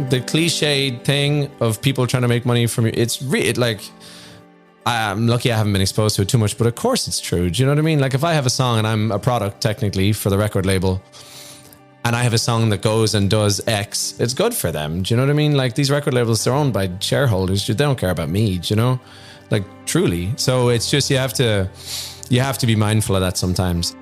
the cliched thing of people trying to make money from you, it's really like, I'm lucky I haven't been exposed to it too much, but of course it's true. Do you know what I mean? Like if I have a song and I'm a product technically for the record label, and I have a song that goes and does X, it's good for them. Do you know what I mean? Like these record labels, they're owned by shareholders. They don't care about me, do you know? Like truly. So it's just, you have to be mindful of that sometimes.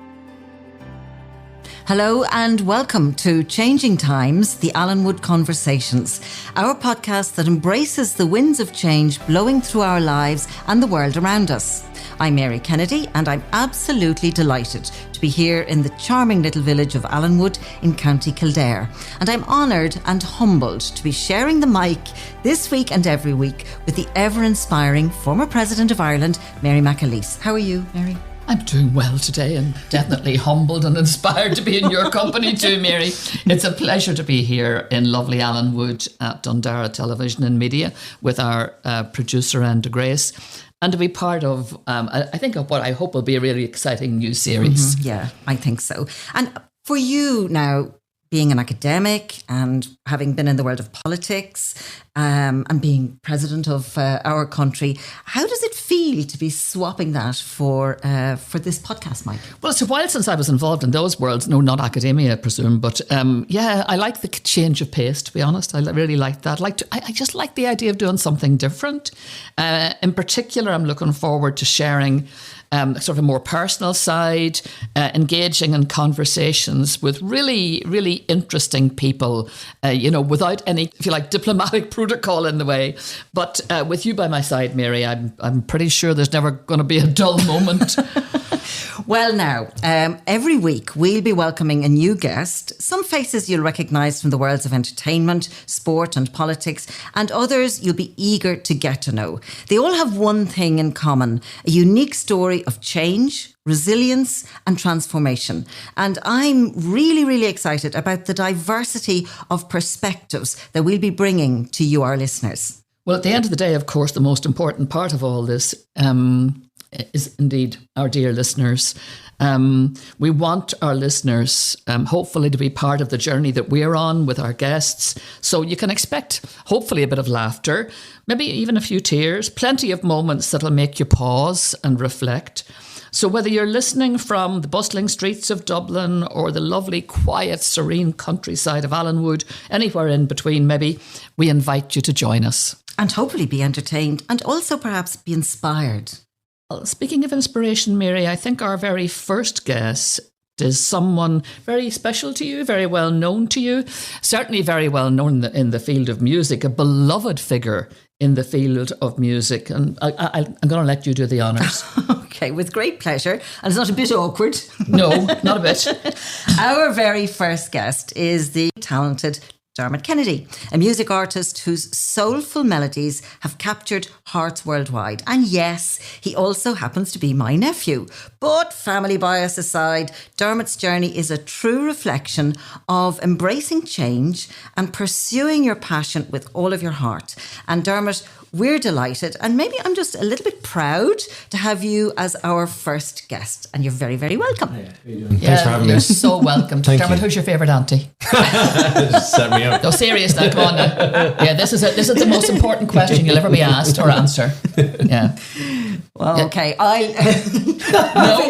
Hello and welcome to Changing Times, the Allenwood Conversations, our podcast that embraces the winds of change blowing through our lives and the world around us. I'm Mary Kennedy and I'm absolutely delighted to be here in the charming little village of Allenwood in County Kildare. And I'm honoured and humbled to be sharing the mic this week and every week with the ever-inspiring former President of Ireland, Mary McAleese. How are you, Mary? I'm doing well today and definitely humbled and inspired to be in your company too, Mary. It's a pleasure to be here in lovely Allenwood at Dundara Television and Media with our producer, Enda Grace, and to be part of, I think, of what I hope will be a really exciting new series. Mm-hmm. Yeah, I think so. And for you now, being an academic and having been in the world of politics and being president of our country, how does it feel to be swapping that for this podcast, Mike? Well, it's a while since I was involved in those worlds. No, not academia, I presume. But yeah, I like the change of pace, to be honest. I really like that. I just like the idea of doing something different. In particular, I'm looking forward to sharing sort of a more personal side, engaging in conversations with really, really interesting people, without any, if you like, diplomatic protocol in the way. But with you by my side, Mary, I'm pretty sure there's never going to be a dull moment. Well, now, every week we'll be welcoming a new guest, some faces you'll recognise from the worlds of entertainment, sport and politics, and others you'll be eager to get to know. They all have one thing in common, a unique story of change, resilience and transformation. And I'm really, really excited about the diversity of perspectives that we'll be bringing to you, our listeners. Well, at the end of the day, of course, the most important part of all this is indeed our dear listeners. We want our listeners hopefully to be part of the journey that we're on with our guests. So you can expect hopefully a bit of laughter, maybe even a few tears, plenty of moments that'll make you pause and reflect. So whether you're listening from the bustling streets of Dublin or the lovely, quiet, serene countryside of Allenwood, anywhere in between maybe, we invite you to join us. And hopefully be entertained and also perhaps be inspired. Well, speaking of inspiration, Mary, I think our very first guest is someone very special to you, very well known to you, certainly very well known in the field of music, a beloved figure in the field of music. And I'm going to let you do the honours. Okay, with great pleasure. And it's not a bit awkward. No, not a bit. Our very first guest is the talented Dermot Kennedy, a music artist whose soulful melodies have captured hearts worldwide. And yes, he also happens to be my nephew. But family bias aside, Dermot's journey is a true reflection of embracing change and pursuing your passion with all of your heart. And Dermot, we're delighted, and maybe I'm just a little bit proud to have you as our first guest, and you're very, very welcome. Hey, how you doing? Thanks for having me. You're so welcome. Dermot, who's your favourite auntie? Just set me up. No, serious now, come on now. Yeah, this is the most important question you'll ever be asked or answer. Yeah. Well, yeah. Okay,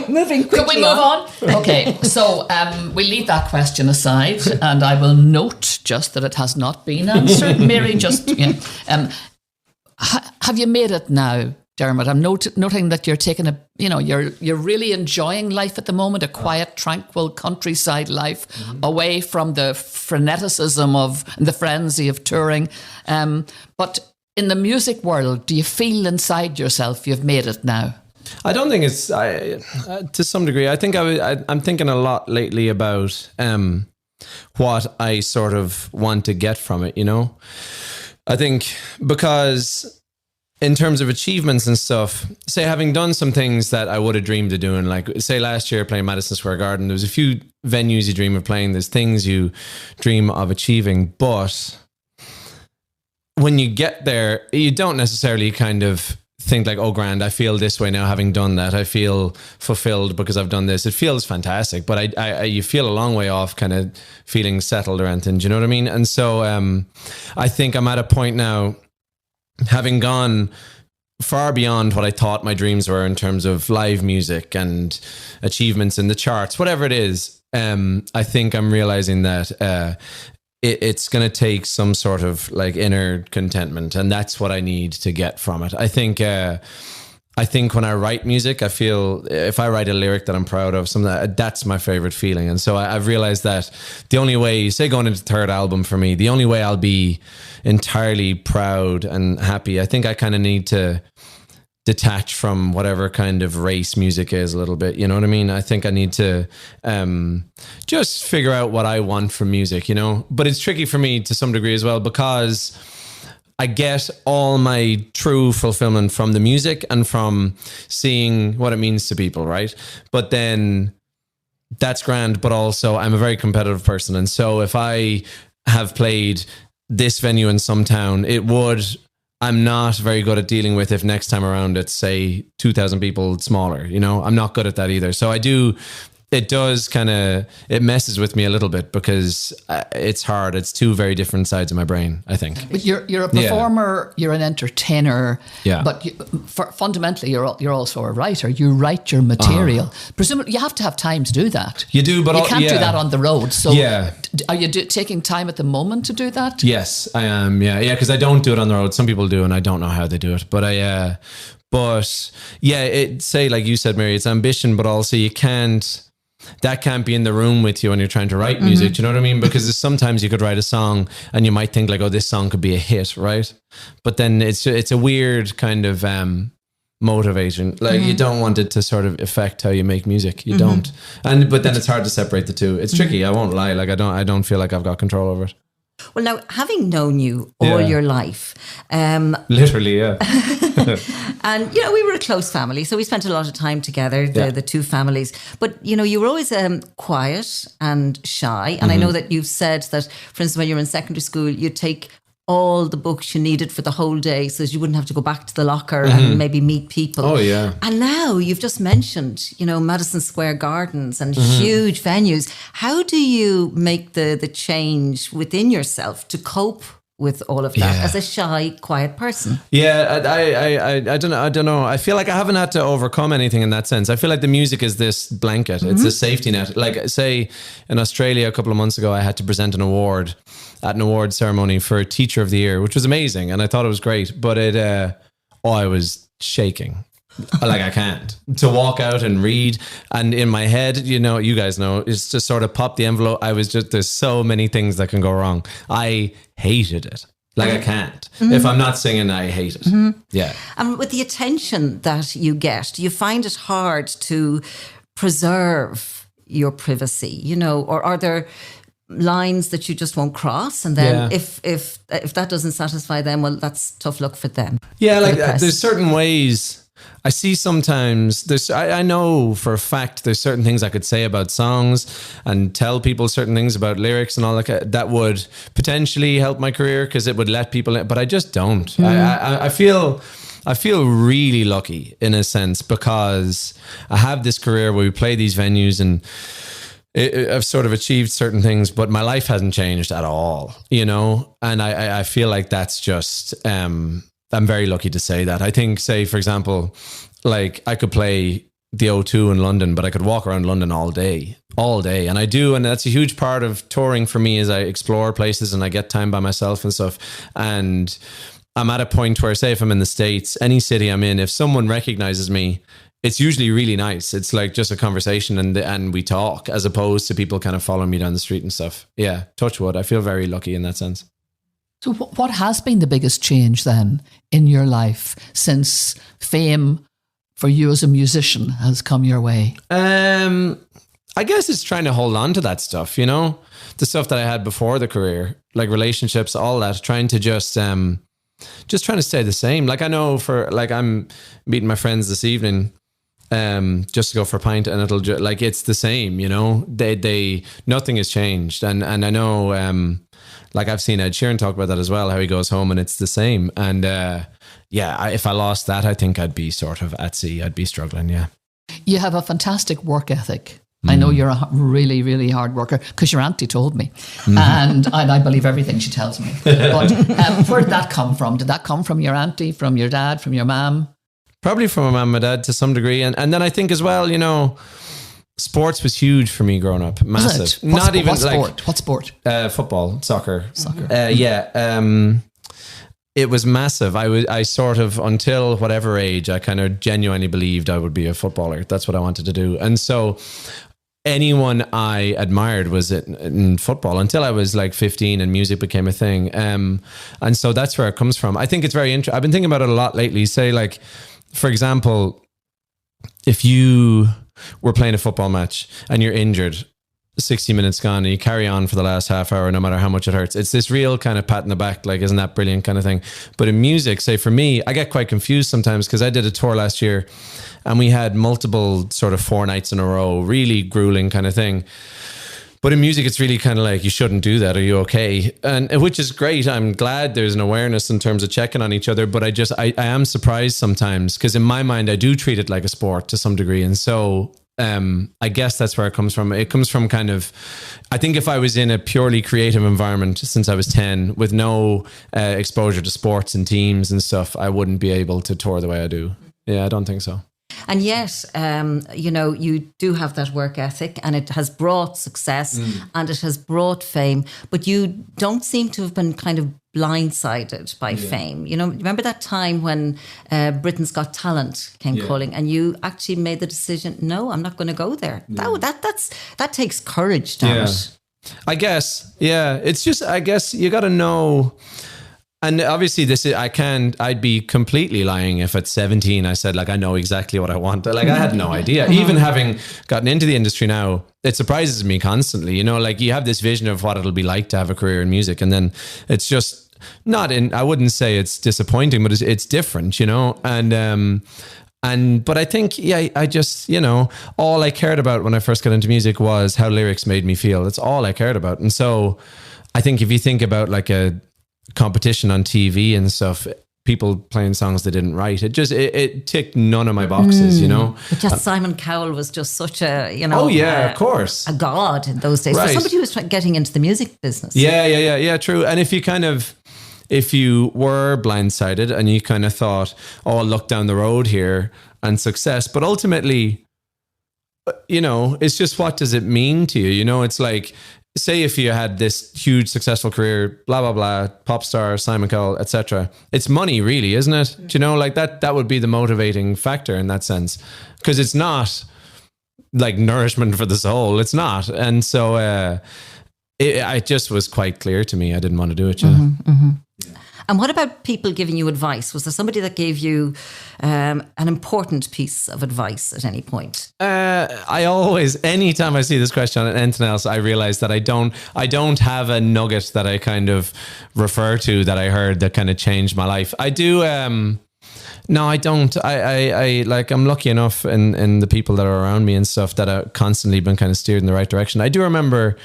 moving quickly. Could we move on? Okay, so we leave that question aside, and I will note just that it has not been answered. Mary, just... Yeah. Have you made it now, Dermot? I'm noting that you're taking you're really enjoying life at the moment, a quiet, tranquil countryside life, away from the freneticism and the frenzy of touring. But in the music world, do you feel inside yourself you've made it now? I don't think it's, to some degree, I think I'm thinking a lot lately about what I sort of want to get from it, I think because in terms of achievements and stuff, say having done some things that I would have dreamed of doing, like say last year playing Madison Square Garden, there was a few venues you dream of playing, there's things you dream of achieving, but when you get there, you don't necessarily kind of think like, oh, grand, I feel this way now having done that. I feel fulfilled because I've done this. It feels fantastic, but I you feel a long way off kind of feeling settled or anything. Do you know what I mean? And so I think I'm at a point now, having gone far beyond what I thought my dreams were in terms of live music and achievements in the charts, whatever it is. I think I'm realizing that it's going to take some sort of like inner contentment, and that's what I need to get from it. I think when I write music, I feel if I write a lyric that I'm proud of, something that's my favorite feeling. And so I've realized that the only way, say going into the third album for me, the only way I'll be entirely proud and happy, I think I kind of need to detach from whatever kind of race music is a little bit. You know what I mean? I think I need to just figure out what I want from music, you know? But it's tricky for me to some degree as well, because I get all my true fulfillment from the music and from seeing what it means to people, right? But then that's grand, but also I'm a very competitive person. And so if I have played this venue in some town, I'm not very good at dealing with if next time around it's, say, 2,000 people smaller, you know? I'm not good at that either. So it messes with me a little bit, because it's hard. It's two very different sides of my brain, I think. But you're a performer, you're an entertainer, but fundamentally you're also a writer. You write your material. Presumably you have to have time to do that. You do, but you can't do that on the road. So yeah. Are you taking time at the moment to do that? Yes, I am. Yeah, because I don't do it on the road. Some people do, and I don't know how they do it. But say like you said, Mary, it's ambition, but also that can't be in the room with you when you're trying to write music. Do you know what I mean? Because sometimes you could write a song and you might think like, oh, this song could be a hit, right? But then it's a weird kind of motivation. Like you don't want it to sort of affect how you make music. You don't. But then it's hard to separate the two. It's tricky. I won't lie. Like I don't feel like I've got control over it. Well, now, having known you all your life... literally, yeah. And, you know, we were a close family, so we spent a lot of time together, the two families. But, you know, you were always quiet and shy. And I know that you've said that, for instance, when you were in secondary school, you'd take all the books you needed for the whole day so that you wouldn't have to go back to the locker and maybe meet people. Oh, yeah. And now you've just mentioned, you know, Madison Square Gardens and huge venues. How do you make the change within yourself to cope with all of that as a shy, quiet person? Yeah, I don't know. I feel like I haven't had to overcome anything in that sense. I feel like the music is this blanket. It's a safety net. Like, say, in Australia a couple of months ago, I had to present an award at an award ceremony for Teacher of the Year, which was amazing. And I thought it was great. But I was shaking. Like I can't. To walk out and read. And in my head, you know, you guys know, it's just sort of pop the envelope. There's so many things that can go wrong. I hated it. Like I can't. If I'm not singing, I hate it. Yeah. And with the attention that you get, do you find it hard to preserve your privacy, you know, or are there lines that you just won't cross, and then if that doesn't satisfy them, well, that's tough luck for them. Yeah, like there's certain ways I see sometimes I know for a fact there's certain things I could say about songs and tell people certain things about lyrics and all that would potentially help my career because it would let people in, but I just don't. I feel really lucky in a sense because I have this career where we play these venues and I've sort of achieved certain things, but my life hasn't changed at all, you know? And I feel like that's just, I'm very lucky to say that. I think, say, for example, like I could play the O2 in London, but I could walk around London all day. And I do. And that's a huge part of touring for me is I explore places and I get time by myself and stuff. And I'm at a point where, say, if I'm in the States, any city I'm in, if someone recognizes me, it's usually really nice. It's like just a conversation and we talk as opposed to people kind of following me down the street and stuff. Yeah, touch wood. I feel very lucky in that sense. So what has been the biggest change then in your life since fame for you as a musician has come your way? I guess it's trying to hold on to that stuff, you know, the stuff that I had before the career, like relationships, all that, trying to just trying to stay the same. Like I know I'm meeting my friends this evening, just to go for a pint and like, it's the same, you know, they nothing has changed. And I know, like I've seen Ed Sheeran talk about that as well, how he goes home and it's the same. And, if I lost that, I think I'd be sort of at sea. I'd be struggling. Yeah. You have a fantastic work ethic. I know you're a really, really hard worker because your auntie told me, and I believe everything she tells me. But where did that come from? Did that come from your auntie, from your dad, from your mum? Probably from my mum and my dad to some degree. And then I think as well, sports was huge for me growing up. Massive. What sport? Football, soccer. It was massive. I sort of, until whatever age, I kind of genuinely believed I would be a footballer. That's what I wanted to do. And so anyone I admired was in football until I was like 15 and music became a thing. And so that's where it comes from. I think it's very interesting. I've been thinking about it a lot lately. Say, like, for example, if you were playing a football match and you're injured, 60 minutes gone, and you carry on for the last half hour, no matter how much it hurts. It's this real kind of pat in the back, like, isn't that brilliant kind of thing. But in music, say for me, I get quite confused sometimes because I did a tour last year and we had multiple sort of 4 nights in a row, really grueling kind of thing. But in music, it's really kind of like, you shouldn't do that. Are you okay? And which is great. I'm glad there's an awareness in terms of checking on each other. But I am surprised sometimes because in my mind, I do treat it like a sport to some degree. And so I guess that's where it comes from. It comes from kind of, I think if I was in a purely creative environment since I was 10 with no exposure to sports and teams and stuff, I wouldn't be able to tour the way I do. Yeah, I don't think so. And yet, you do have that work ethic and it has brought success and it has brought fame, but you don't seem to have been kind of blindsided by fame. Remember that time when Britain's Got Talent came calling and you actually made the decision, no, I'm not going to go there. That takes courage, damn it. I guess. Yeah. It's just, I guess you got to know. And obviously I'd be completely lying if at 17 I said, like, I know exactly what I want. Like, I had no idea. Even having gotten into the industry now, it surprises me constantly. Like, you have this vision of what it'll be like to have a career in music. And then it's just I wouldn't say it's disappointing, but it's different, but I think, I just, all I cared about when I first got into music was how lyrics made me feel. That's all I cared about. And so I think if you think about like a competition on TV and stuff, people playing songs they didn't write, it ticked none of my boxes, But just Simon Cowell was just such a, of course, a god in those days. Right. For somebody who was getting into the music business. Yeah, true. And if you were blindsided and you kind of thought, oh, I'll look down the road here and success, but ultimately, it's just, what does it mean to you? It's like, say if you had this huge successful career, blah, blah, blah, pop star, Simon Cowell, etc. It's money really, isn't it? Do like that would be the motivating factor in that sense. Because it's not like nourishment for the soul. It's not. And so it just was quite clear to me I didn't want to do it. And what about people giving you advice? Was there somebody that gave you an important piece of advice at any point? Anytime I see this question on anything else, I realize that I don't have a nugget that I kind of refer to that I heard that kind of changed my life. I do. No, I don't. I'm lucky enough in the people that are around me and stuff that I've constantly been kind of steered in the right direction. I do remember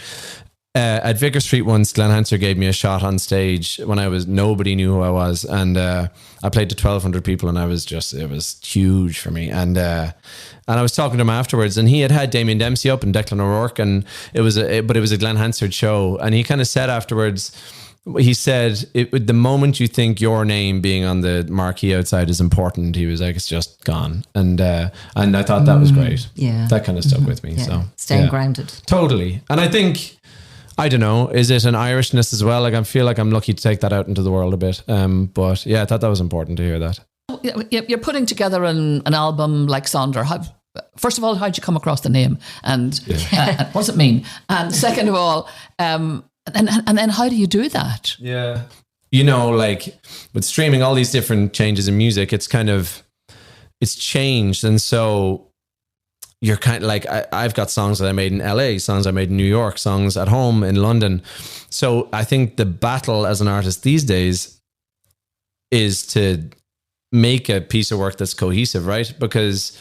at Vicar Street once, Glenn Hansard gave me a shot on stage when nobody knew who I was. And I played to 1,200 people and it was huge for me. And I was talking to him afterwards and he had Damien Dempsey up and Declan O'Rourke and it was a Glenn Hansard show. And he kind of said afterwards, he said, the moment you think your name being on the marquee outside is important, he was like, it's just gone. And I thought that was great. Yeah. That kind of stuck with me. Yeah. So staying grounded. Totally. And I think, I don't know, is it an Irishness as well? Like, I feel like I'm lucky to take that out into the world a bit. But yeah, I thought that was important to hear that. You're putting together an album like Sonder. First of all, how'd you come across the name? And what does it mean? And second of all, and then how do you do that? Yeah. Like with streaming, all these different changes in music, it's changed. And so you're kind of like, I've got songs that I made in LA, songs I made in New York, songs at home in London. So I think the battle as an artist these days is to make a piece of work that's cohesive, right? Because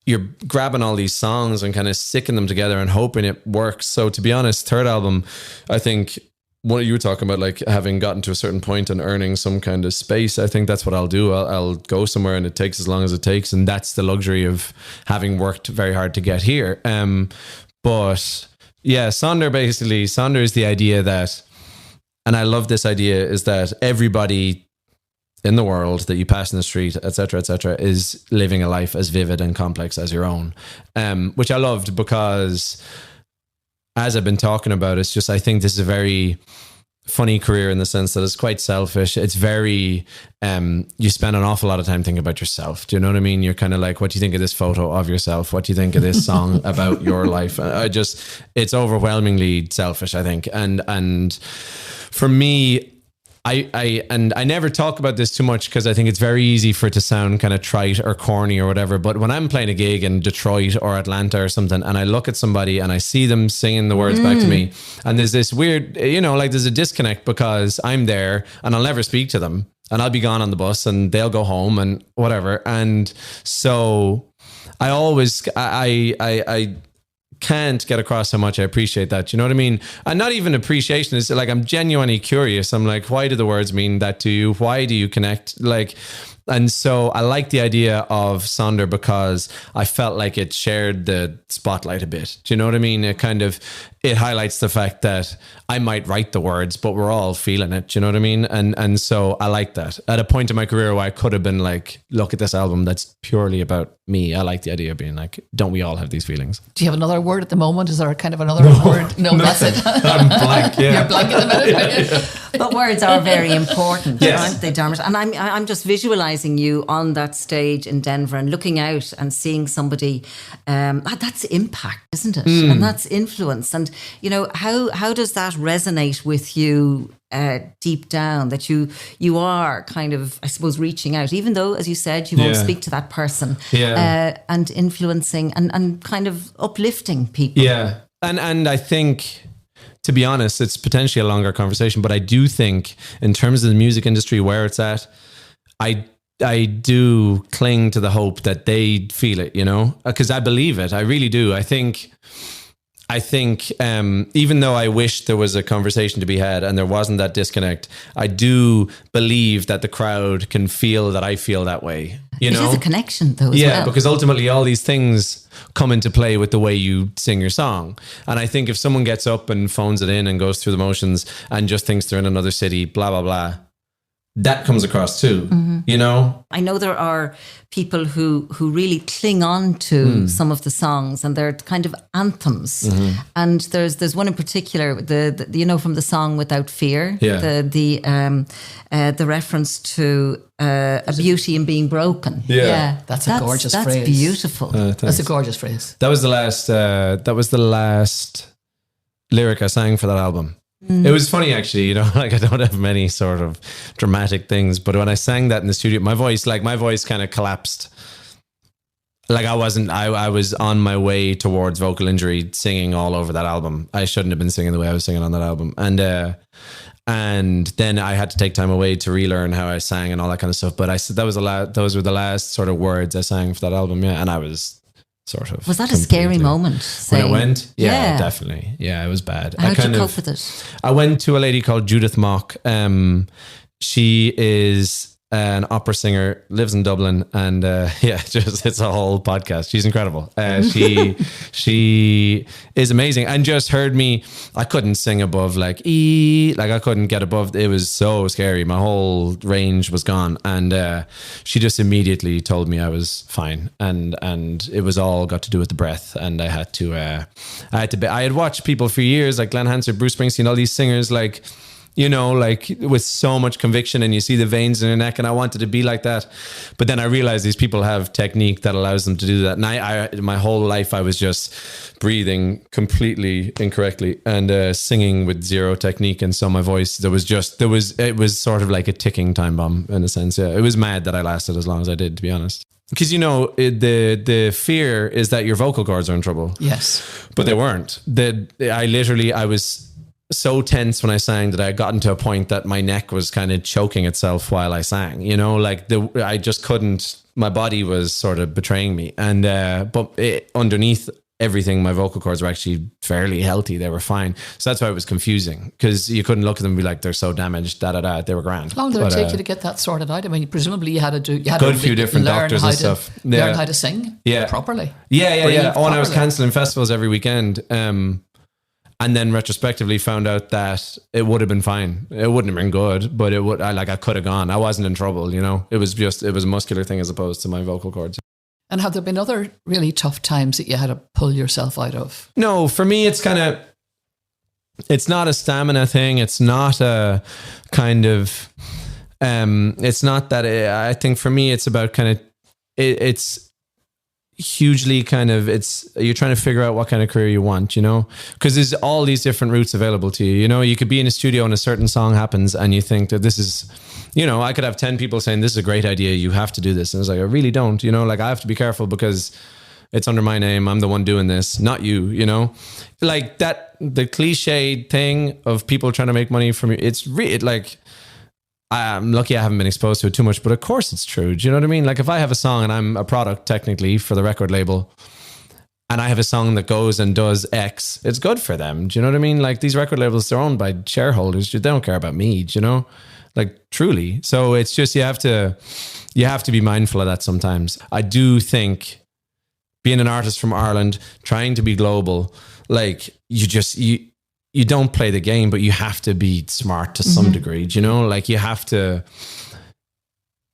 you're grabbing all these songs and kind of sticking them together and hoping it works. So to be honest, third album, I think what you were talking about, like having gotten to a certain point and earning some kind of space, I think that's what I'll do. I'll go somewhere and it takes as long as it takes. And that's the luxury of having worked very hard to get here. But yeah, Sonder is the idea that, and I love this idea, is that everybody in the world that you pass in the street, et cetera, is living a life as vivid and complex as your own. Which I loved, because as I've been talking about, it's just, I think this is a very funny career in the sense that it's quite selfish. It's very, you spend an awful lot of time thinking about yourself. Do you know what I mean? You're kind of like, what do you think of this photo of yourself? What do you think of this song about your life? It's overwhelmingly selfish, I think. And for me, I never talk about this too much because I think it's very easy for it to sound kind of trite or corny or whatever. But when I'm playing a gig in Detroit or Atlanta or something, and I look at somebody and I see them singing the words back to me, and there's this weird, like there's a disconnect because I'm there and I'll never speak to them, and I'll be gone on the bus and they'll go home and whatever. And so I always, I can't get across how much I appreciate that. You know what I mean? And not even appreciation. It's like, I'm genuinely curious. I'm like, why do the words mean that to you? Why do you connect? And so I like the idea of Sonder because I felt like it shared the spotlight a bit. Do you know what I mean? It highlights the fact that I might write the words, but we're all feeling it. Do you know what I mean? And so I like that. At a point in my career where I could have been like, look at this album that's purely about me. I like the idea of being like, don't we all have these feelings? Do you have another word at the moment? Is there kind of another word? No, that's it. I'm blank, yeah. You're blank at the minute. Yeah. But words are very important, Yes. aren't they, Dermot? And I'm just visualising you on that stage in Denver and looking out and seeing somebody. That's impact, isn't it? And that's influence. And how does that resonate with you deep down? That you are kind of, I suppose, reaching out, even though, as you said, you won't speak to that person, and influencing and kind of uplifting people. Yeah, and I think, to be honest, it's potentially a longer conversation, but I do think in terms of the music industry where it's at, I do cling to the hope that they feel it, because I believe it. I really do. I think even though I wish there was a conversation to be had and there wasn't that disconnect, I do believe that the crowd can feel that I feel that way. It is a connection, though, as well. Because ultimately all these things come into play with the way you sing your song. And I think if someone gets up and phones it in and goes through the motions and just thinks they're in another city, blah, blah, blah, that comes across too, I know there are people who really cling on to some of the songs, and they're kind of anthems. And there's one in particular, the from the song Without Fear, the reference to a beauty in being broken. That's a gorgeous phrase. That's beautiful. That's a gorgeous phrase. That was the last lyric I sang for that album. It was funny, actually, like I don't have many sort of dramatic things, but when I sang that in the studio, my voice kind of collapsed. Like I was on my way towards vocal injury singing all over that album. I shouldn't have been singing the way I was singing on that album. And then I had to take time away to relearn how I sang and all that kind of stuff. But I said those were the last sort of words I sang for that album. Yeah. And I was sort of. Was that a scary moment? When it went? Yeah, definitely. Yeah, it was bad. How did you cope with it? I went to a lady called Judith Mock. She is an opera singer, lives in Dublin, and it's a whole podcast. She's incredible. She is amazing, and just heard me. I couldn't sing above like E, like I couldn't get above. It was so scary. My whole range was gone, and she just immediately told me I was fine, and it was all got to do with the breath. And I had watched people for years, like Glenn Hansard, Bruce Springsteen, all these singers, like with so much conviction, and you see the veins in their neck, and I wanted to be like that. But then I realized these people have technique that allows them to do that. And I my whole life, I was just breathing completely incorrectly and singing with zero technique. And so my voice, it was sort of like a ticking time bomb in a sense. Yeah, it was mad that I lasted as long as I did, to be honest. Because, the fear is that your vocal cords are in trouble. Yes. But they weren't. I was so tense when I sang that I had gotten to a point that my neck was kind of choking itself while I sang, I just couldn't, my body was sort of betraying me. And, but underneath everything, my vocal cords were actually fairly healthy. They were fine. So that's why it was confusing, because you couldn't look at them and be like, they're so damaged, They were grand. How long did it take you to get that sorted out? I mean, presumably you had to good few different doctors and stuff. Learn how to sing properly. Yeah. Oh, and I was cancelling festivals every weekend. And then retrospectively found out that it would have been fine. It wouldn't have been good, but I could have gone. I wasn't in trouble, you know. It was a muscular thing as opposed to my vocal cords. And have there been other really tough times that you had to pull yourself out of? No, for me, it's not a stamina thing. It's not a kind of, it's not that, I think for me, it's about it's hugely you're trying to figure out what kind of career you want, you know, because there's all these different routes available to you. You know, you could be in a studio and a certain song happens and you think that this is, you know, I could have 10 people saying this is a great idea, you have to do this, and it's like, I really don't, you know, like I have to be careful because it's under my name, I'm the one doing this, not you, you know, like that, the cliched thing of people trying to make money from you, it's like, I'm lucky I haven't been exposed to it too much, but of course it's true. Do you know what I mean? Like if I have a song and I'm a product technically for the record label and I have a song that goes and does X, it's good for them. Do you know what I mean? Like these record labels, they're owned by shareholders. They don't care about me, do you know? Like truly. So it's just, you have to be mindful of that sometimes. I do think being an artist from Ireland, trying to be global, like you don't play the game, but you have to be smart to some degree, do you know? Like you have to,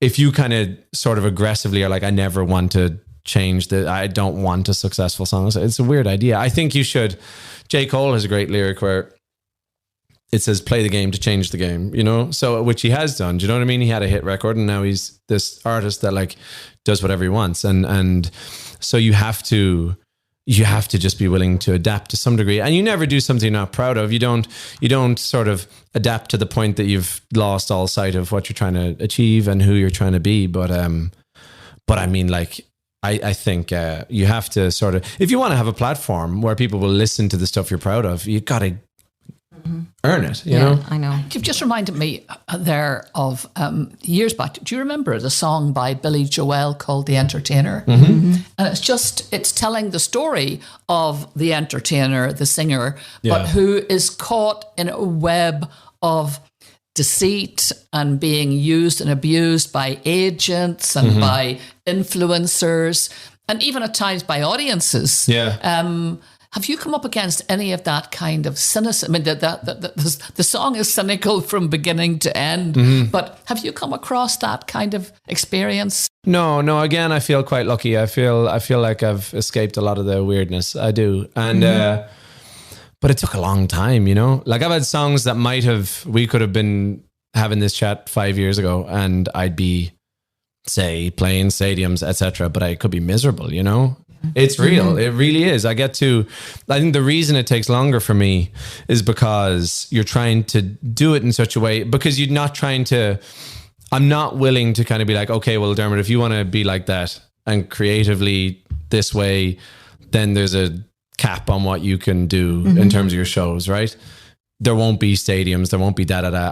if you kind of sort of aggressively are like, I never want to change I don't want a successful song. It's a weird idea. I think you should, J. Cole has a great lyric where it says, play the game to change the game, you know? So, which he has done, do you know what I mean? He had a hit record and now he's this artist that like does whatever he wants. And so you have to just be willing to adapt to some degree, and you never do something you're not proud of. You don't sort of adapt to the point that you've lost all sight of what you're trying to achieve and who you're trying to be. But I mean, like, I think you have to sort of, if you want to have a platform where people will listen to the stuff you're proud of, you got to earn it, you know? I know. You've just reminded me there of years back. Do you remember the song by Billy Joel called The Entertainer? And it's telling the story of the entertainer, the singer, but who is caught in a web of deceit and being used and abused by agents and by influencers and even at times by audiences. Have you come up against any of that kind of cynicism? I mean, the song is cynical from beginning to end, but have you come across that kind of experience? No. Again, I feel quite lucky. I feel like I've escaped a lot of the weirdness. I do, and but it took a long time. You know, like I've had songs that we could have been having this chat 5 years ago, and I'd be, say, playing stadiums, etc. But I could be miserable. You know. It's real. It really is. I think the reason it takes longer for me is because you're trying to do it in such a way, because I'm not willing to kind of be like, okay, well, Dermot, if you want to be like that and creatively this way, then there's a cap on what you can do in terms of your shows, right? There won't be stadiums. There won't be da-da-da.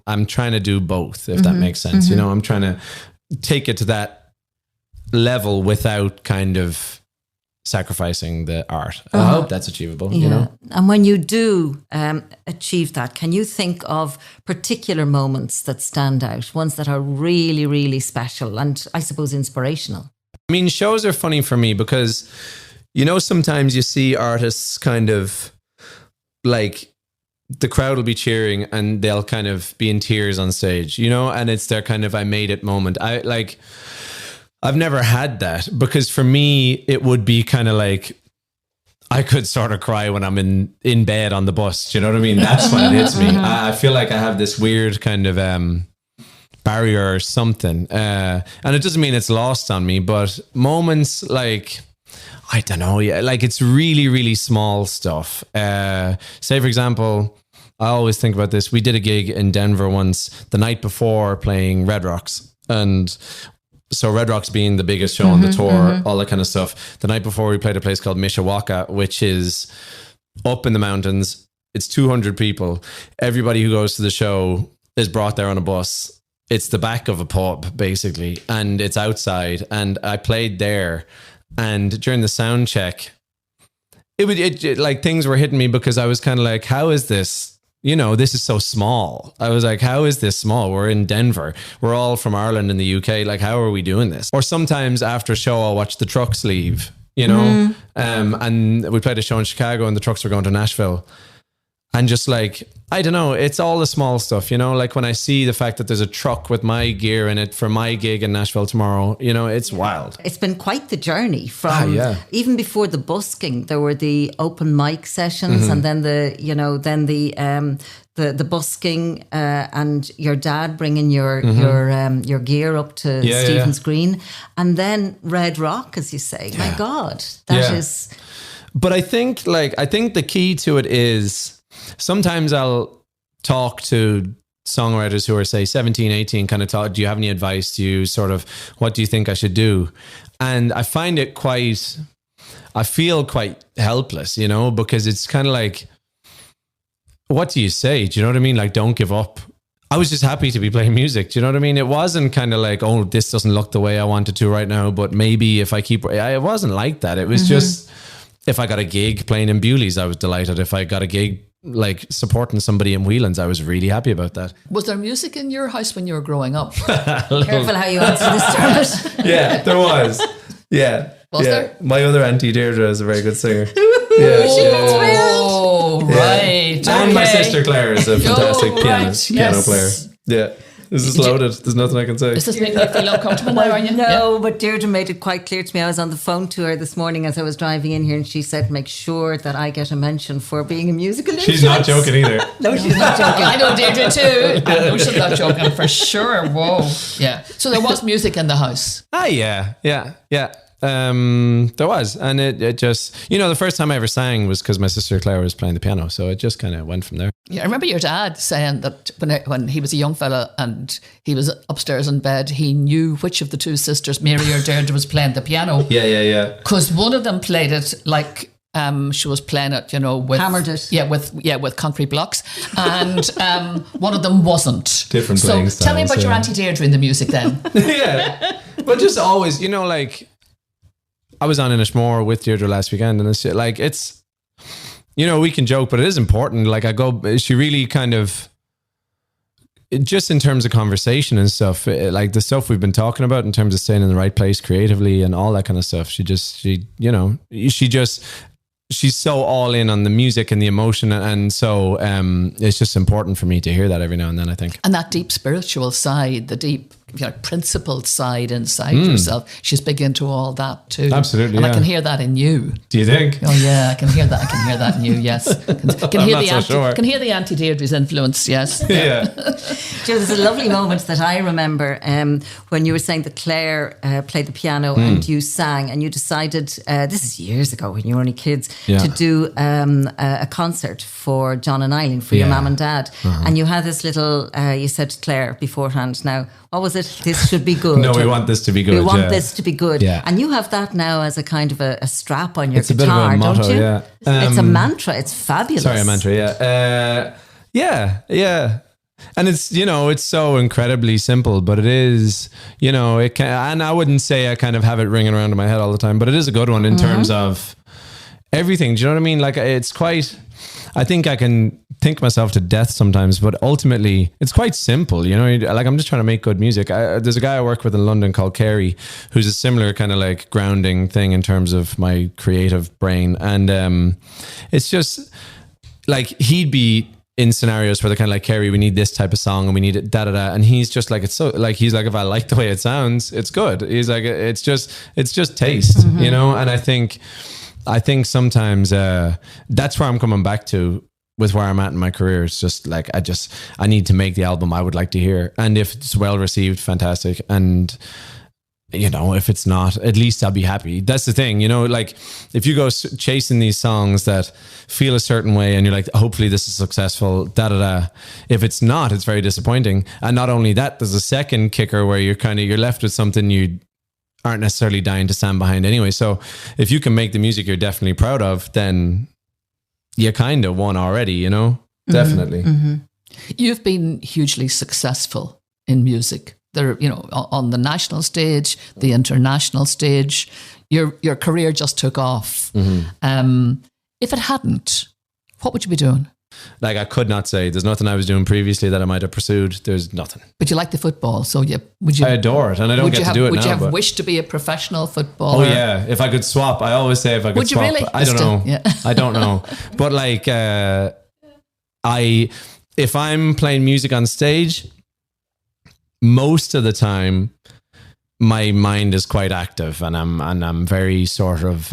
I'm trying to do both, if that makes sense. You know, I'm trying to take it to that level without kind of sacrificing the art. I hope that's achievable, you know? And when you do achieve that, can you think of particular moments that stand out, ones that are really, really special and I suppose inspirational? I mean, shows are funny for me because, you know, sometimes you see artists kind of like the crowd will be cheering and they'll kind of be in tears on stage, you know, and it's their kind of I made it moment. I've never had that, because for me, it would be kind of like, I could sort of cry when I'm in bed on the bus. Do you know what I mean? That's when it hits me. I feel like I have this weird kind of barrier or something. And it doesn't mean it's lost on me, but moments like, I don't know, like it's really, really small stuff. Say, for example, I always think about this. We did a gig in Denver once, the night before playing Red Rocks. And so Red Rocks being the biggest show on the tour, all that kind of stuff. The night before we played a place called Mishawaka, which is up in the mountains. It's 200 people. Everybody who goes to the show is brought there on a bus. It's the back of a pub, basically, and it's outside. And I played there. And during the sound check, like things were hitting me because I was kind of like, how is this? You know, this is so small. I was like, how is this small? We're in Denver. We're all from Ireland and the UK. Like, how are we doing this? Or sometimes after a show, I'll watch the trucks leave, you know? And we played a show in Chicago and the trucks were going to Nashville. And just like, I don't know, it's all the small stuff, you know, like when I see the fact that there's a truck with my gear in it for my gig in Nashville tomorrow, you know, it's wild. It's been quite the journey from even before the busking, there were the open mic sessions and then the busking and your dad bringing your gear up to Stephen's Green and then Red Rock, as you say. Yeah. My God, that is. But I think the key to it is, sometimes I'll talk to songwriters who are, say, 17, 18, kind of talk, do you have any advice? What do you think I should do? And I find it I feel quite helpless, you know, because it's kind of like, what do you say? Do you know what I mean? Like, don't give up. I was just happy to be playing music. Do you know what I mean? It wasn't kind of like, oh, this doesn't look the way I want it to right now, but maybe if I keep, it wasn't like that. It was just, if I got a gig playing in Bewley's, I was delighted. If I got a gig like supporting somebody in Whelan's, I was really happy about that. Was there music in your house when you were growing up? Careful how you answer this, Dermot. Yeah, there was. Yeah. Was there? My other auntie Deirdre is a very good singer. Oh, right. And my sister Claire is a fantastic piano player. Yeah. This is loaded. There's nothing I can say. Does this make you feel uncomfortable now, are you? No, but Deirdre made it quite clear to me. I was on the phone to her this morning as I was driving in here and she said, make sure that I get a mention for being a musical influence. She's not joking either. No, she's not joking. I know Deirdre too. I know she's not joking for sure. Whoa. Yeah. So there was music in the house. Yeah. There was, and it just, you know, the first time I ever sang was because my sister Claire was playing the piano, so it just kind of went from there. Yeah, I remember your dad saying that when he was a young fella and he was upstairs in bed, he knew which of the two sisters, Mary or Deirdre, was playing the piano. Yeah. Because one of them played it like she was playing it, you know, with hammered it. With concrete blocks, and one of them wasn't. Different playing styles. So tell me about your Auntie Deirdre in the music then. Yeah, but just always, you know, like. I was on Inishmore with Deirdre last weekend and it's, you know, we can joke, but it is important. Like she really kind of, just in terms of conversation and stuff, like the stuff we've been talking about in terms of staying in the right place creatively and all that kind of stuff. She's so all in on the music and the emotion. And so it's just important for me to hear that every now and then, I think. And that deep spiritual side, the deep, you know, principled side inside yourself. She's big into all that too. Absolutely. And I can hear that in you. Do you think? Oh yeah, I can hear that. I can hear that in you. Yes. Can hear the Auntie Deirdre's influence. Yes. Yeah. Joe, there's a lovely moment that I remember when you were saying that Claire played the piano and you sang, and you decided, this is years ago when you were only kids, to do a concert for John and Eileen, for your mum and dad. And you had this little, you said to Claire beforehand, now, what was it? This should be good. No, we want this to be good. We want this to be good. Yeah. And you have that now as a kind of a strap on your guitar, a bit of a motto, don't you? Yeah. It's a mantra. It's fabulous. Sorry, a mantra, yeah. Yeah. And it's, you know, it's so incredibly simple, but it is, you know, it can, and I wouldn't say I kind of have it ringing around in my head all the time, but it is a good one in terms of everything. Do you know what I mean? Like, it's quite, I think I can think myself to death sometimes, but ultimately it's quite simple, you know, like I'm just trying to make good music. There's a guy I work with in London called Kerry, who's a similar kind of like grounding thing in terms of my creative brain. And it's just like, he'd be in scenarios where they're kind of like, Kerry, we need this type of song and we need it, da-da-da. And he's just like, it's so like, he's like, if I like the way it sounds, it's good. He's like, it's just taste, you know? And I think sometimes that's where I'm coming back to with where I'm at in my career. It's just like, I need to make the album I would like to hear. And if it's well received, fantastic. And, you know, if it's not, at least I'll be happy. That's the thing, you know, like if you go chasing these songs that feel a certain way and you're like, hopefully this is successful, da-da-da. If it's not, it's very disappointing. And not only that, there's a second kicker where you're left with something you aren't necessarily dying to stand behind anyway. So if you can make the music you're definitely proud of, then you kind of won already, you know? Definitely. Mm-hmm. You've been hugely successful in music. There, you know, on the national stage, the international stage, your career just took off. If it hadn't, what would you be doing? Like, I could not say. There's nothing I was doing previously that I might have pursued. There's nothing. But you like the football, so would you? I adore it, and I don't get to do it now. Would you have but wished to be a professional footballer? Oh yeah, if I could swap, I always say if I could Would you swap. really? I don't know. Yeah. I don't know. But like, if I'm playing music on stage, most of the time, my mind is quite active, and I'm very sort of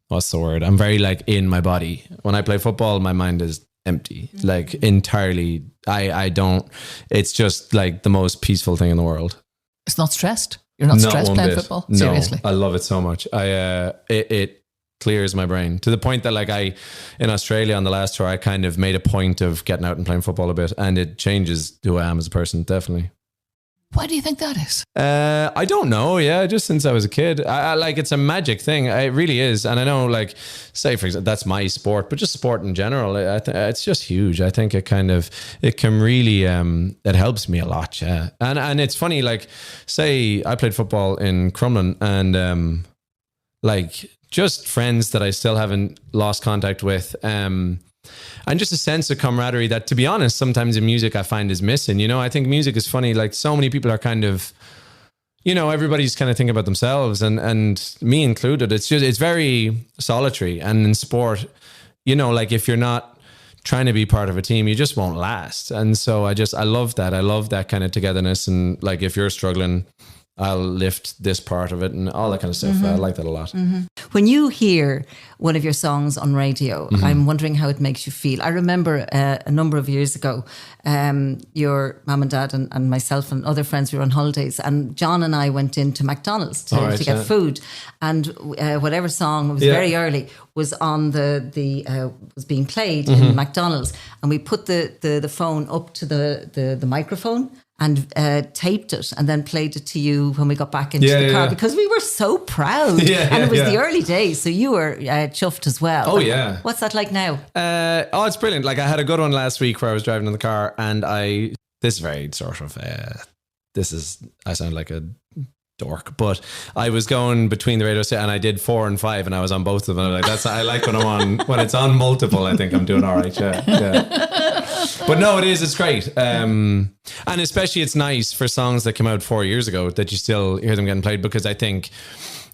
what's the word? I'm very like in my body. When I play football, my mind is empty, like entirely. I don't. It's just like the most peaceful thing in the world. It's not stressed. You're not stressed playing football. No, Seriously, I love it so much. It clears my brain to the point that like in Australia on the last tour, I kind of made a point of getting out and playing football a bit, and it changes who I am as a person, definitely. Why do you think that is? I don't know. Yeah, just since I was a kid, I like, it's a magic thing. It really is. And I know, like, say for example, that's my sport, but just sport in general, it's just huge. I think it can really, it helps me a lot. Yeah. And it's funny, like, say I played football in Crumlin, and like just friends that I still haven't lost contact with, and just a sense of camaraderie that, to be honest, sometimes in music I find is missing. You know, I think music is funny. Like, so many people are kind of, you know, everybody's kind of thinking about themselves, and me included. It's very solitary. And in sport, you know, like, if you're not trying to be part of a team, you just won't last. And so I love that. I love that kind of togetherness. And like, if you're struggling, I'll lift this part of it and all that kind of stuff. Mm-hmm. I like that a lot. Mm-hmm. When you hear one of your songs on radio, mm-hmm. I'm wondering how it makes you feel. I remember a number of years ago, your mum and dad and myself and other friends, we were on holidays, and John and I went into McDonald's to get food, and whatever song, it was very early, was on was being played mm-hmm. in McDonald's, and we put the phone up to the microphone and taped it and then played it to you when we got back into the car, because we were so proud. And it was the early days, so you were chuffed as well. Oh, yeah. What's that like now? It's brilliant. Like, I had a good one last week where I was driving in the car, and I sound like a dork, but I was going between the radio station, and I did 4 and 5, and I was on both of them. I'm like, I like when I'm on, when it's on multiple, I think I'm doing all right. Yeah. But no, it's great. And especially it's nice for songs that came out 4 years ago that you still hear them getting played, because I think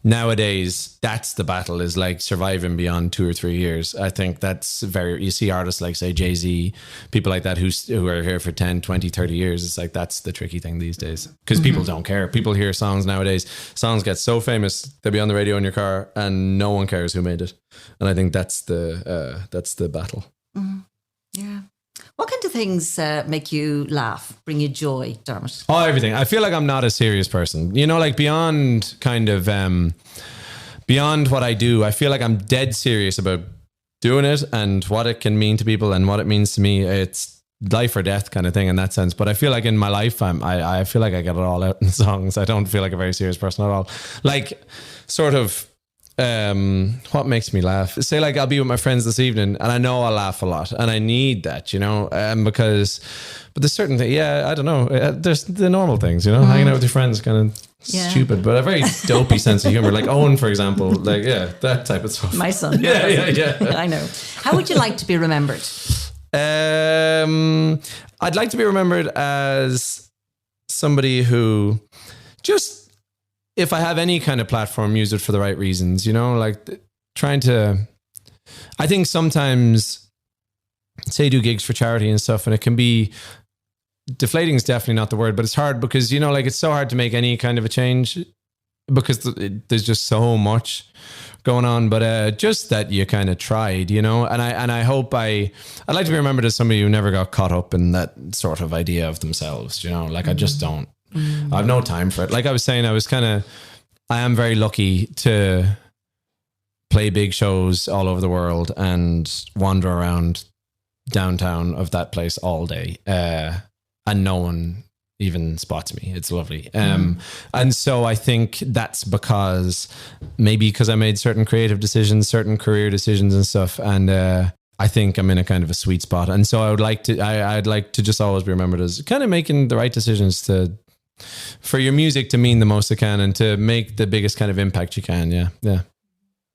nowadays that's the battle, is like surviving beyond 2 or 3 years. I think that's you see artists like, say, Jay-Z, people like that who are here for 10, 20, 30 years. It's like, that's the tricky thing these days, because people don't care. People hear songs nowadays. Songs get so famous, they'll be on the radio in your car and no one cares who made it. And I think that's the battle. Mm-hmm. Yeah. What kind of things make you laugh, bring you joy, Dermot? Oh, everything. I feel like I'm not a serious person. You know, like, beyond kind of, beyond what I do, I feel like I'm dead serious about doing it and what it can mean to people and what it means to me. It's life or death kind of thing in that sense. But I feel like in my life, I feel like I get it all out in songs. I don't feel like a very serious person at all. Like, sort of, what makes me laugh? Say, like, I'll be with my friends this evening and I know I'll laugh a lot, and I need that, you know, but there's certain things, I don't know, there's the normal things, you know, hanging out with your friends, kind of stupid, but a very dopey sense of humor, like Owen, for example, like, that type of stuff. My son. Yeah. I know. How would you like to be remembered? I'd like to be remembered as somebody who just, if I have any kind of platform, use it for the right reasons, you know, like I think sometimes, say, do gigs for charity and stuff, and it can be, deflating is definitely not the word, but it's hard because, you know, like, it's so hard to make any kind of a change because there's just so much going on, but just that you kind of tried, you know, and I hope I'd like to be remembered as somebody who never got caught up in that sort of idea of themselves, you know, like, I just don't. I have no time for it. Like I was saying, I am very lucky to play big shows all over the world and wander around downtown of that place all day. And no one even spots me. It's lovely. And so I think that's because I made certain creative decisions, certain career decisions and stuff. And, I think I'm in a kind of a sweet spot. And so I'd like to just always be remembered as kind of making the right decisions for your music to mean the most it can and to make the biggest kind of impact you can. Yeah.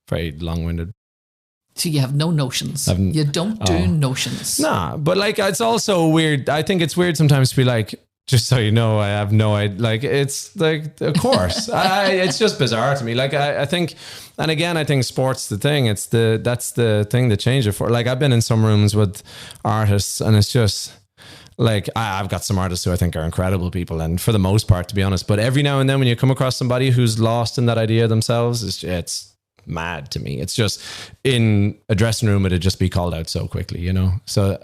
Very long-winded. So you have no notions. You don't do notions. Nah, but like it's also weird. I think it's weird sometimes to be like, just so you know, I have no idea. Like it's like, of course, it's just bizarre to me. Like I think, and again, I think sports the thing. That's the thing that changed it for. Like I've been in some rooms with artists, and it's just like I've got some artists who I think are incredible people, and for the most part, to be honest. But every now and then, when you come across somebody who's lost in that idea themselves, it's mad to me. It's just in a dressing room, it'd just be called out so quickly, you know. So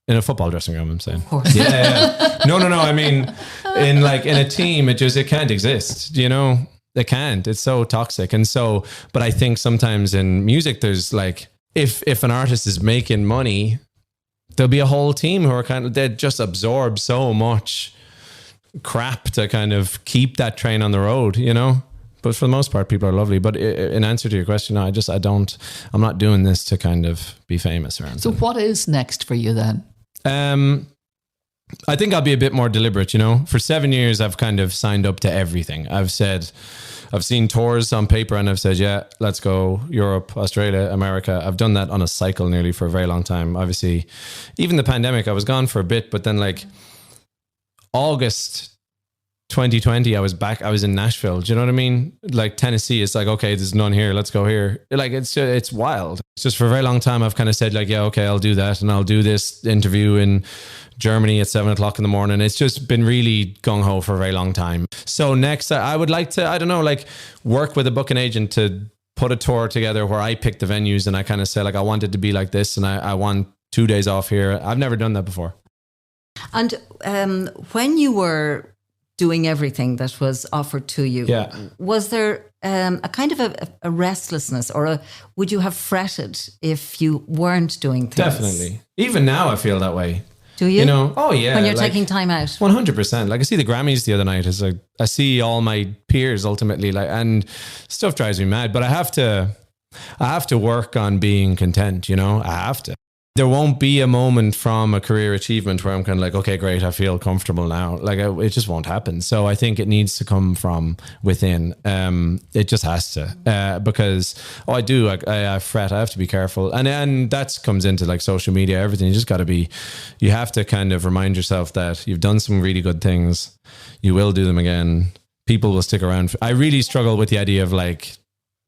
in a football dressing room, I'm saying, of course, yeah. No. I mean, in a team, it can't exist, you know. It can't. It's so toxic, and so. But I think sometimes in music, there's like, if an artist is making money, there'll be a whole team who are they just absorb so much crap to kind of keep that train on the road, you know. But for the most part, people are lovely. But in answer to your question, I'm not doing this to kind of be famous or anything. So what is next for you then? I think I'll be a bit more deliberate, you know. For 7 years, I've kind of signed up to everything. I've seen tours on paper and I've said, yeah, let's go Europe, Australia, America. I've done that on a cycle nearly for a very long time. Obviously, even the pandemic, I was gone for a bit, but then like August 2020, I was back. I was in Nashville. Do you know what I mean? Like Tennessee, it's like, okay, there's none here. Let's go here. Like it's wild. It's just for a very long time, I've kind of said like, yeah, okay, I'll do that. And I'll do this interview in Germany at 7 o'clock in the morning. It's just been really gung ho for a very long time. So next, I would like to, I don't know, like work with a booking agent to put a tour together where I pick the venues and I kind of say like, I want it to be like this. And I want 2 days off here. I've never done that before. And when you were doing everything that was offered to you, was there a kind of a restlessness, or would you have fretted if you weren't doing things? Definitely. Even now I feel that way. Do you? You know? Oh yeah. When you're taking time out. 100%. Like I see the Grammys the other night. It's like I see all my peers ultimately, like, and stuff drives me mad. But I have to work on being content. You know, I have to. There won't be a moment from a career achievement where I'm kind of like, okay, great, I feel comfortable now. Like it just won't happen. So I think it needs to come from within. It just has to, because I fret. I have to be careful, and that comes into like social media, everything. You have to kind of remind yourself that you've done some really good things. You will do them again. People will stick around. I really struggle with the idea of like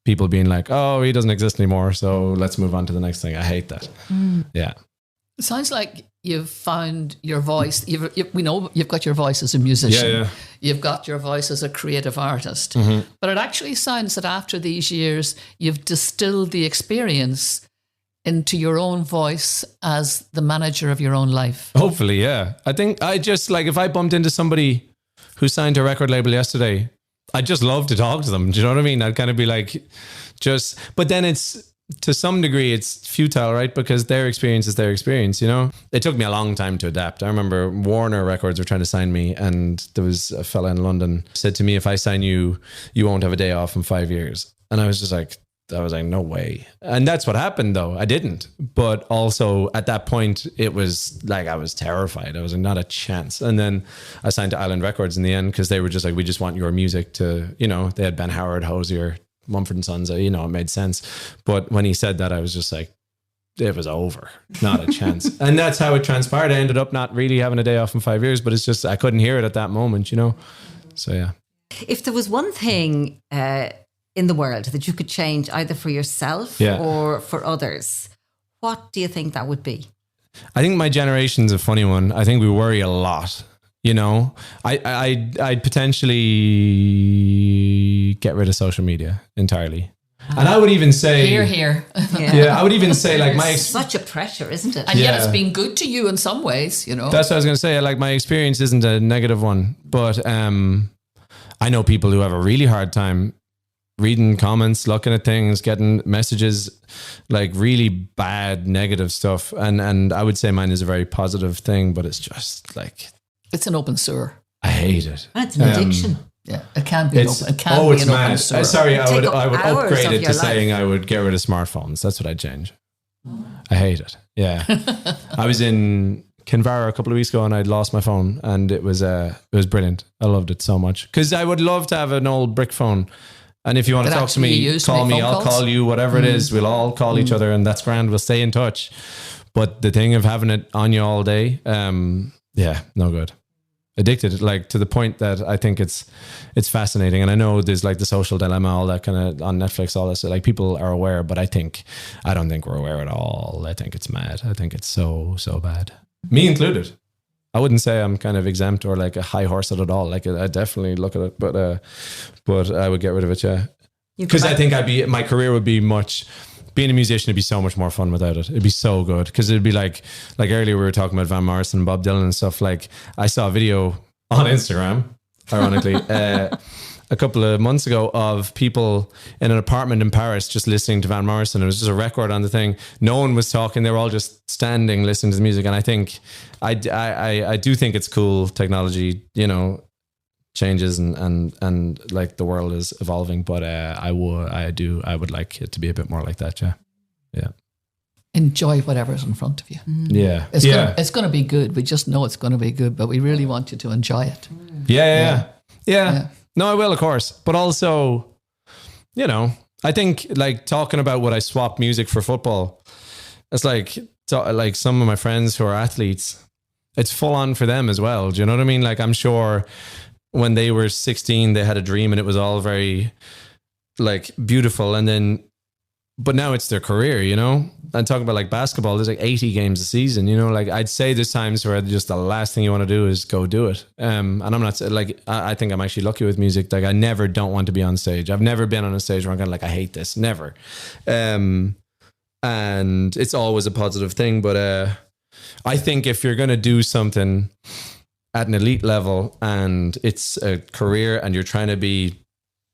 people being like, oh, he doesn't exist anymore, so let's move on to the next thing. I hate that. Yeah. It sounds like you've found your voice. We know you've got your voice as a musician. Yeah. You've got your voice as a creative artist. Mm-hmm. But it actually sounds that after these years, you've distilled the experience into your own voice as the manager of your own life. Hopefully, yeah. I think I just like, if I bumped into somebody who signed to a record label yesterday, I'd just love to talk to them. Do you know what I mean? I'd kind of be like, but then it's, to some degree, it's futile, right? Because their experience is their experience, you know? It took me a long time to adapt. I remember Warner Records were trying to sign me, and there was a fella in London said to me, if I sign you, you won't have a day off in 5 years. And I was like, no way. And that's what happened though. I didn't. But also at that point, it was like, I was terrified. I was like, not a chance. And then I signed to Island Records in the end, because they were just like, we just want your music to, you know, they had Ben Howard, Hosier, Mumford and Sons, you know, it made sense. But when he said that, I was just like, it was over. Not a chance. And that's how it transpired. I ended up not really having a day off in 5 years, but it's just, I couldn't hear it at that moment, you know? So yeah. If there was one thing, in the world that you could change either for yourself or for others, what do you think that would be? I think my generation's a funny one. I think we worry a lot, you know. I'd potentially get rid of social media entirely. And I would even say... Here. Yeah, I would even say like it's such a pressure, isn't it? And yet it's been good to you in some ways, you know. That's what I was going to say. Like my experience isn't a negative one, but I know people who have a really hard time reading comments, looking at things, getting messages, like really bad, negative stuff. And I would say mine is a very positive thing, but it's just like... It's an open sewer. I hate it. And it's an addiction. Yeah, it can be. It's mad. Open sewer. Sorry, I would upgrade it to saying I would get rid of smartphones. That's what I'd change. I hate it. Yeah. I was in Kinvara a couple of weeks ago and I'd lost my phone, and it was brilliant. I loved it so much, because I would love to have an old brick phone And if you want to talk to me, call me, I'll call you, whatever it is, we'll all call each other, and that's grand. We'll stay in touch. But the thing of having it on you all day, no good. Addicted, like to the point that I think it's fascinating. And I know there's like the social dilemma, all that kind of on Netflix, all this, like people are aware, but I don't think we're aware at all. I think it's mad. I think it's so bad. Me included. I wouldn't say I'm kind of exempt or like a high horse at all. Like I definitely look at it, but I would get rid of it. Yeah. Because I think my career would be being a musician would be so much more fun without it. It'd be so good. Cause it'd be like earlier we were talking about Van Morrison and Bob Dylan and stuff. Like I saw a video on Instagram, ironically, a couple of months ago of people in an apartment in Paris just listening to Van Morrison. It was just a record on the thing. No one was talking. They were all just standing listening to the music. And I think I do think it's cool. Technology, changes and like the world is evolving. But I would like it to be a bit more like that. Yeah. Yeah. Enjoy whatever's in front of you. Yeah. It's going to be good. We just know it's going to be good, but we really want you to enjoy it. Yeah. No, I will, of course. But also, I think like talking about what I swap music for football, it's like some of my friends who are athletes, it's full on for them as well. Do you know what I mean? Like I'm sure when they were 16, they had a dream and it was all very like beautiful. But now it's their career, and talking about like basketball, there's like 80 games a season, like I'd say there's times where just the last thing you want to do is go do it. And I'm not like, I think I'm actually lucky with music. Like I never don't want to be on stage. I've never been on a stage where I'm kind of like, I hate this. Never. And it's always a positive thing. But I think if you're going to do something at an elite level and it's a career and you're trying to be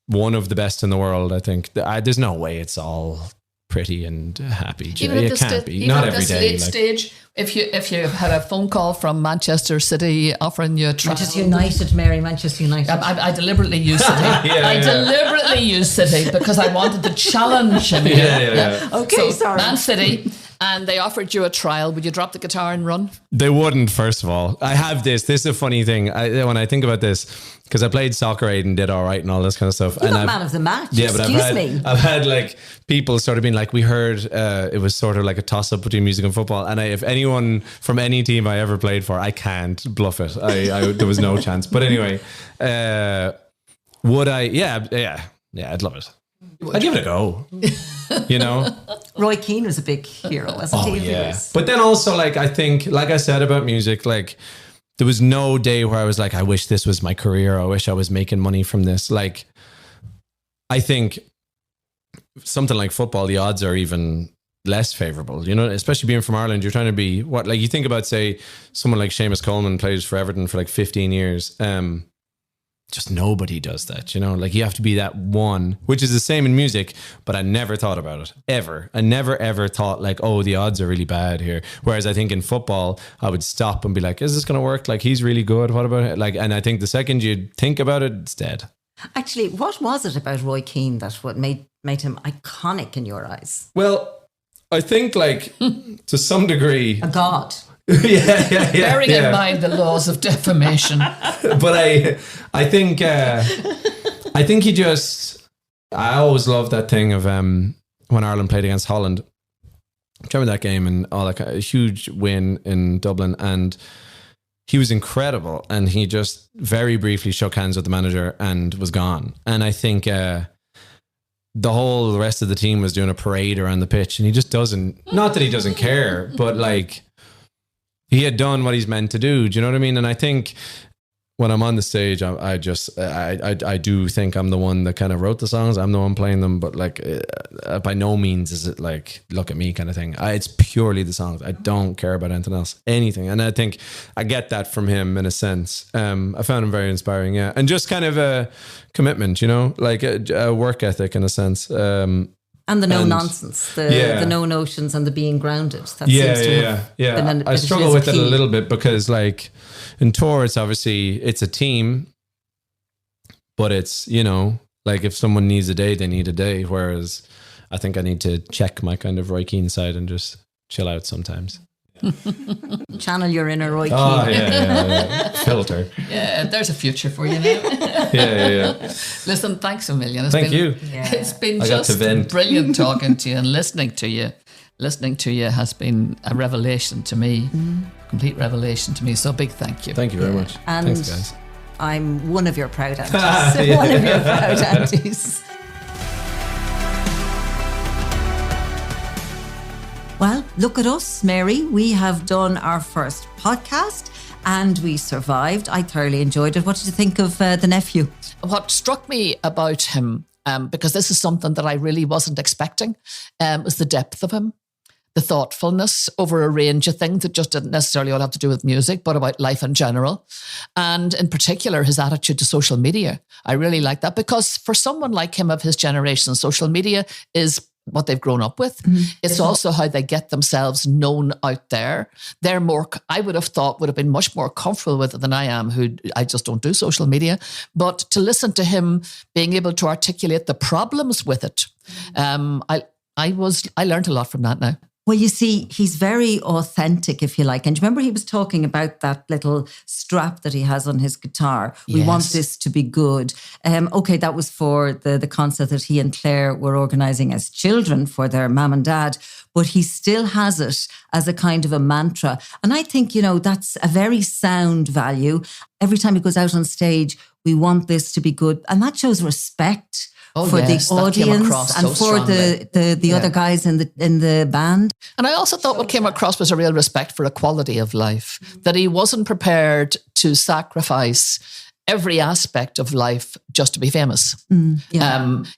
one of the best in the world, I think there's no way it's all pretty and happy. It can't be. Not every day. Stage, if you had a phone call from Manchester City offering you a trial. Manchester United, Mary, Manchester United. I deliberately used City. Deliberately used City because I wanted the challenge. Okay, sorry. Man City. And they offered you a trial. Would you drop the guitar and run? They wouldn't, first of all. I have this. This is a funny thing. When I think about this, because I played soccer aid and did all right and all this kind of stuff. You got man of the match. Yeah, but I've had like people sort of being like, we heard it was sort of like a toss up between music and football. And if anyone from any team I ever played for, I can't bluff it. There was no chance. But anyway, would I? Yeah, I'd love it. I'd give it a go. Roy Keane was a big hero, wasn't he? Yeah. But then also, like, I think, like I said about music, like, there was no day where I was like, I wish this was my career. I wish I was making money from this. Like, I think something like football, the odds are even less favorable, especially being from Ireland. You're trying to be you think about, say, someone like Seamus Coleman plays for Everton for like 15 years. Just nobody does that, like you have to be that one, which is the same in music, but I never thought about it ever. I never, ever thought like, oh, the odds are really bad here. Whereas I think in football, I would stop and be like, is this going to work? Like, he's really good. What about it? Like, and I think the second you think about it, it's dead. Actually, what was it about Roy Keane that what made him iconic in your eyes? Well, I think like to some degree, a god. Yeah. Bearing in mind the laws of defamation. But I think he just, I always loved that thing of when Ireland played against Holland. I remember that game and all that kind of, a huge win in Dublin, and he was incredible. And he just very briefly shook hands with the manager and was gone. And I think the whole rest of the team was doing a parade around the pitch, and he just doesn't, not that he doesn't care, but like, he had done what he's meant to do. Do you know what I mean? And I think when I'm on the stage, I do think I'm the one that kind of wrote the songs. I'm the one playing them, but like by no means is it like, look at me kind of thing. It's purely the songs. I don't care about anything else, anything. And I think I get that from him in a sense. I found him very inspiring. Yeah. And just kind of a commitment, like a work ethic in a sense. And the no-nonsense, the no-notions and the being grounded. That seems to have been I struggle with it a little bit because like in tour, it's obviously, it's a team, but it's, like if someone needs a day, they need a day. Whereas I think I need to check my kind of Roy Keane side and just chill out sometimes. Channel your inner Roy Keane. Oh, yeah. Filter. Yeah, there's a future for you now. Yeah. Listen, thanks a million. Thank you. It's been I got to just vent. brilliant talking to you and listening to you. Listening to you has been a revelation to me, complete revelation to me. So big thank you. Thank you very much. And thanks, guys. I'm one of your proud aunties. One of your proud aunties. Well, look at us, Mary. We have done our first podcast and we survived. I thoroughly enjoyed it. What did you think of the nephew? What struck me about him, because this is something that I really wasn't expecting, was the depth of him. The thoughtfulness over a range of things that just didn't necessarily all have to do with music, but about life in general. And in particular, his attitude to social media. I really like that because for someone like him of his generation, social media is what they've grown up with. It's also how they get themselves known out there. They're more, I would have thought, would have been much more comfortable with it than I am, who I just don't do social media. But to listen to him being able to articulate the problems with it, I learned a lot from that now. Well, you see, he's very authentic, if you like. And do you remember he was talking about that little strap that he has on his guitar? We Yes. want this to be good. Okay, that was for the concert that he and Claire were organising as children for their mum and dad. But he still has it as a kind of a mantra. And I think, that's a very sound value. Every time he goes out on stage, we want this to be good. And that shows respect. For yes, the that came audience across and so for the other guys in the band. And I also thought what came across was a real respect for equality of life, that he wasn't prepared to sacrifice every aspect of life just to be famous.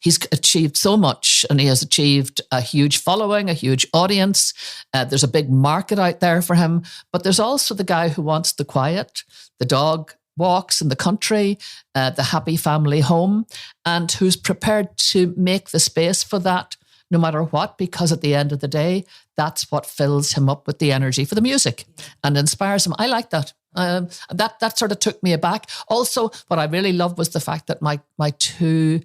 He's achieved so much and he has achieved a huge following, a huge audience. There's a big market out there for him, but there's also the guy who wants the quiet, the dog walks in the country, the happy family home, and who's prepared to make the space for that no matter what, because at the end of the day, that's what fills him up with the energy for the music and inspires him. I like that. That sort of took me aback. Also, what I really loved was the fact that my two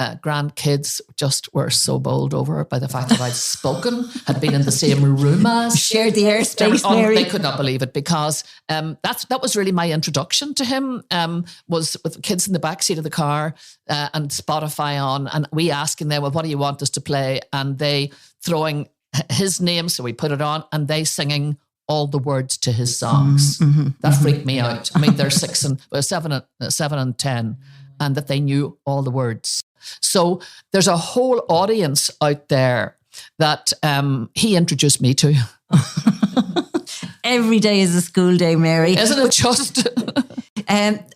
grandkids just were so bowled over by the fact that I'd spoken, had been in the same room as. Shared the airspace, Mary. They could not believe it because that was really my introduction to him, was with the kids in the backseat of the car and Spotify on, and we asking them, well, what do you want us to play? And they throwing his name, so we put it on, and they singing all the words to his songs. That freaked me out. I mean, they're 7 and 10, and that they knew all the words. So there's a whole audience out there that he introduced me to. Every day is a school day, Mary. Isn't it just?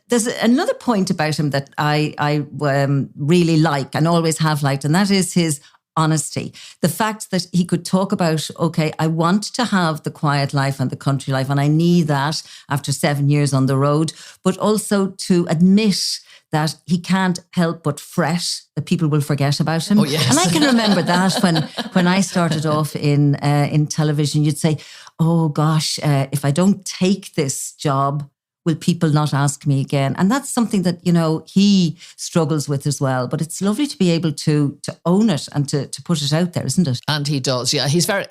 There's another point about him that I really like and always have liked, and that is his honesty. The fact that he could talk about, okay, I want to have the quiet life and the country life, and I need that after 7 years on the road, but also to admit that he can't help but fret that people will forget about him. Oh, yes. And I can remember that when I started off in television, you'd say, oh gosh, if I don't take this job, will people not ask me again? And that's something that, he struggles with as well. But it's lovely to be able to own it and to put it out there, isn't it? And he does, yeah. He's very,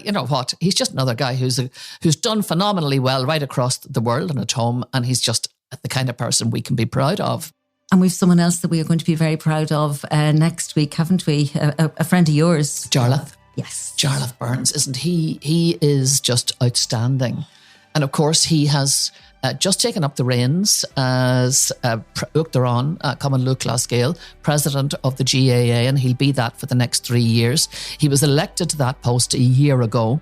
he's just another guy who's done phenomenally well right across the world and at home. And he's just the kind of person we can be proud of. And we've someone else that we are going to be very proud of next week, haven't we? A friend of yours. Jarlath. Yes. Jarlath Burns, isn't he? He is just outstanding. And of course, he has just taken up the reins as Uachtaráin, Common Luke Glasgow, president of the GAA, and he'll be that for the next 3 years. He was elected to that post a year ago.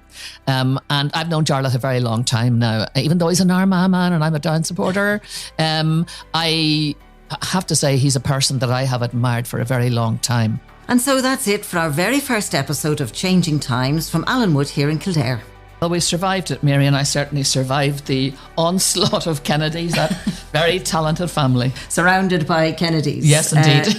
And I've known Jarlath a very long time now. Even though he's an Armagh man and I'm a Down supporter, I have to say he's a person that I have admired for a very long time. And so that's it for our very first episode of Changing Times from Allenwood here in Kildare. Well, we survived it, Mary, and I certainly survived the onslaught of Kennedys, that very talented family. Surrounded by Kennedys. Yes, indeed.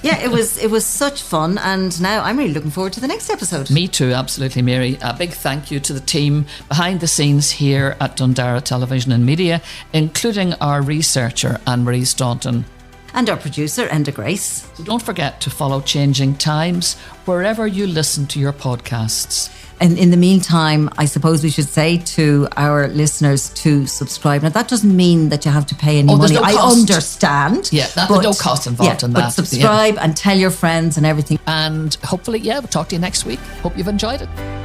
Yeah, it was such fun, and now I'm really looking forward to the next episode. Me too, absolutely, Mary. A big thank you to the team behind the scenes here at Dundara Television and Media, including our researcher, Anne-Marie Staunton. and our producer, Enda Grace. So don't forget to follow Changing Times wherever you listen to your podcasts. And in the meantime, I suppose we should say to our listeners to subscribe. Now, that doesn't mean that you have to pay any money. There's no I cost. understand. Yeah, there's no cost involved in that. But subscribe and tell your friends and everything. And hopefully, we'll talk to you next week. Hope you've enjoyed it.